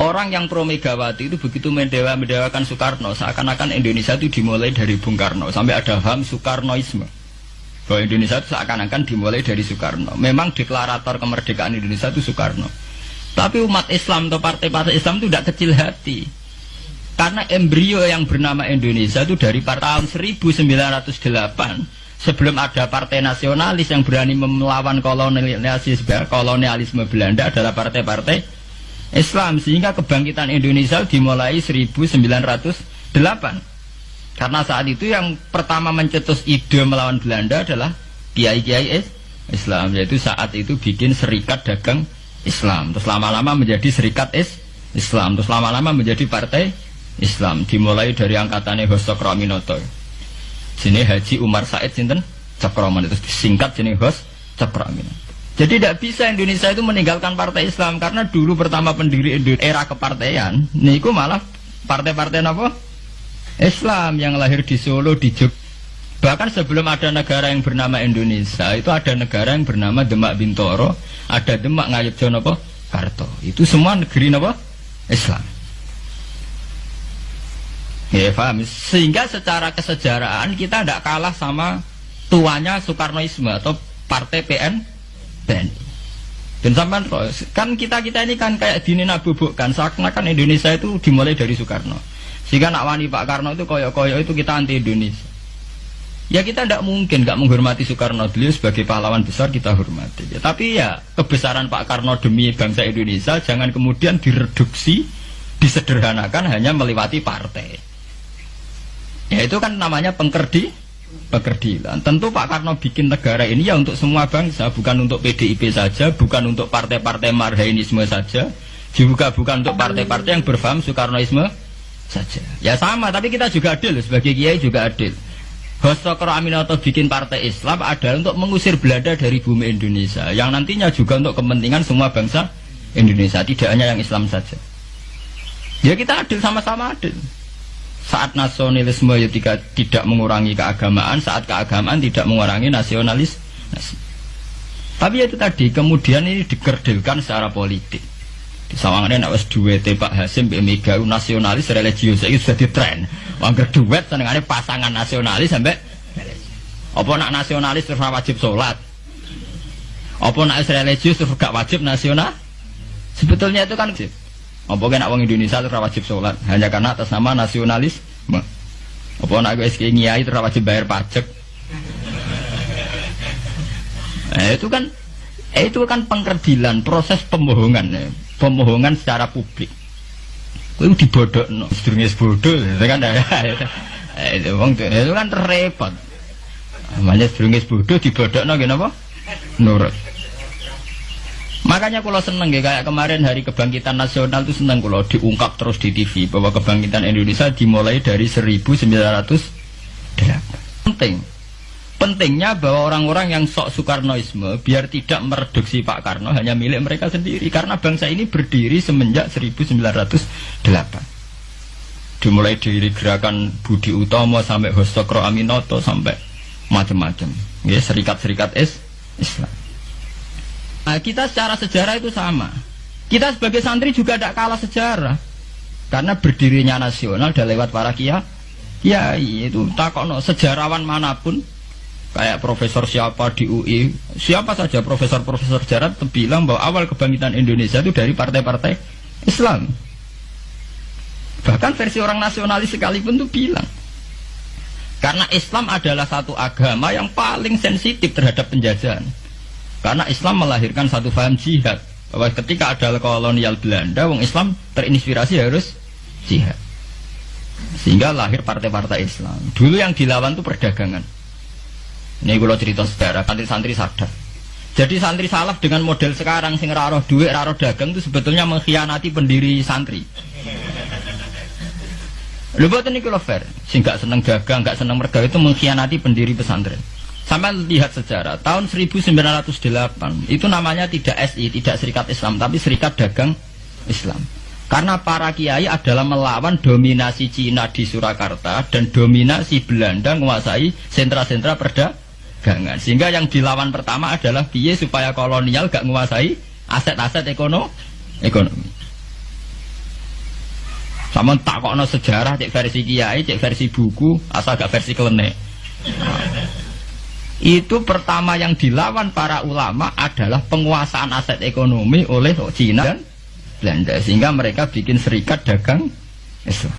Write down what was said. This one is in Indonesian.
Orang yang pro Megawati itu begitu mendewakan Soekarno, seakan-akan Indonesia itu dimulai dari Bung Karno, sampai ada paham Soekarnoisme. Bahwa Indonesia itu seakan-akan dimulai dari Soekarno. Memang deklarator kemerdekaan Indonesia itu Soekarno. Tapi umat Islam atau partai-partai Islam itu tidak kecil hati. Karena embrio yang bernama Indonesia itu dari tahun 1908, sebelum ada partai nasionalis yang berani melawan kolonialisme Belanda adalah partai-partai Islam. Sehingga kebangkitan Indonesia dimulai 1908. Karena saat itu yang pertama mencetus ide melawan Belanda adalah kiai-kiai Islam. Yaitu saat itu bikin serikat dagang Islam. Terus lama-lama menjadi serikat Islam. Terus lama-lama menjadi partai Islam. Dimulai dari angkatannya Hos Cokroaminoto. Sini Haji Umar Said sinten Cokroman, itu disingkat jenis Hos Cokroaminoto. Jadi tidak bisa Indonesia itu meninggalkan partai Islam, karena dulu pertama pendiri era kepartaian niku malah partai-partai apa? Islam yang lahir di Solo, di Jogja. Bahkan sebelum ada negara yang bernama Indonesia, itu ada negara yang bernama Demak Bintoro, ada Demak Ngayogyakarta apa? Karto. Itu semua negeri apa? Islam. Ya paham. Sehingga secara kesejarahan kita tidak kalah sama tuanya Soekarnoisme atau partai PNI. Dan sampai kan kita ini kan kayak dinabubukkan seakan-akan Indonesia itu dimulai dari Soekarno. Sehingga nak wani Pak Karno itu koyok-koyok itu kita anti Indonesia. Ya kita tidak mungkin nggak menghormati Soekarno, beliau sebagai pahlawan besar kita hormati. Ya, tapi ya kebesaran Pak Karno demi bangsa Indonesia jangan kemudian direduksi, disederhanakan hanya melewati partai. Ya itu kan namanya pekerdilan. Tentu Pak Karno bikin negara ini ya untuk semua bangsa, bukan untuk PDIP saja, bukan untuk partai-partai marhainisme saja, juga bukan untuk partai-partai yang berfaham Soekarnoisme saja. Ya sama, tapi kita juga adil, sebagai kiai juga adil. Hos Cokroaminoto bikin partai Islam adalah untuk mengusir Belanda dari bumi Indonesia, yang nantinya juga untuk kepentingan semua bangsa Indonesia, tidak hanya yang Islam saja. Ya kita adil, sama-sama adil. Saat nasionalisme ya tidak mengurangi keagamaan, saat keagamaan tidak mengurangi nasionalis. Tapi itu tadi kemudian ini dikerdilkan secara politik. Di sawangannya nak wis duwete Pak Hasim Mbak Mega nasionalis religius itu sudah ditren. Angger duet senengane pasangan nasionalis sampai apa nak nasionalis terus wajib sholat. Apa nak religius terus gak wajib nasional? Sebetulnya itu kan apa kena wong Indonesia terus wajib sholat hanya karena atas nama nasionalisme. Apa nak gue kiai terus wajib bayar pajak. Itu kan pengkerdilan, proses pembohongan, pembohongan secara publik. Itu dibodokno, sedurunge bodoh, itu kan itu kan repot. Namanya sedurunge bodoh dibodokno ngene apa? Nurut. Makanya kalau seneng ya, kayak kemarin Hari Kebangkitan Nasional itu seneng kalau diungkap terus di TV bahwa kebangkitan Indonesia dimulai dari 1908. Pentingnya bahwa orang-orang yang sok Soekarnoisme biar tidak mereduksi Pak Karno hanya milik mereka sendiri, karena bangsa ini berdiri semenjak 1908. Dimulai dari gerakan Budi Utomo sampai Hos Cokroaminoto sampai macam-macam. Ya, serikat-serikat Islam. Nah, kita secara sejarah itu sama. Kita sebagai santri juga tidak kalah sejarah. Karena berdirinya nasional sudah lewat para kiai itu. Takono sejarawan manapun, kayak profesor siapa di UI, siapa saja profesor-profesor sejarah bilang bahwa awal kebangkitan Indonesia itu dari partai-partai Islam. Bahkan versi orang nasionalis sekalipun itu bilang. Karena Islam adalah satu agama yang paling sensitif terhadap penjajahan. Karena Islam melahirkan satu paham jihad, bahwa ketika ada kolonial Belanda, wong Islam terinspirasi harus jihad. Sehingga lahir partai-partai Islam. Dulu yang dilawan itu perdagangan. Ini kalau cerita sejarah, santri-santri sadar. Jadi santri salaf dengan model sekarang sing raro duit, raro dagang itu sebetulnya mengkhianati pendiri santri. Lho boten niku lho fair. Sing gak seneng dagang, gak seneng mergawe itu mengkhianati pendiri pesantren. Sampai lihat sejarah, tahun 1908 itu namanya tidak SI, tidak Serikat Islam, tapi Serikat Dagang Islam. Karena para kiai adalah melawan dominasi Cina di Surakarta dan dominasi Belanda menguasai sentra-sentra perdagangan. Sehingga yang dilawan pertama adalah piye supaya kolonial gak menguasai aset-aset ekonomi. Sama takokno sejarah cek versi kiai, cek versi buku, asal gak versi klenek. Itu pertama yang dilawan para ulama adalah penguasaan aset ekonomi oleh Cina dan Belanda, sehingga mereka bikin serikat dagang Islam.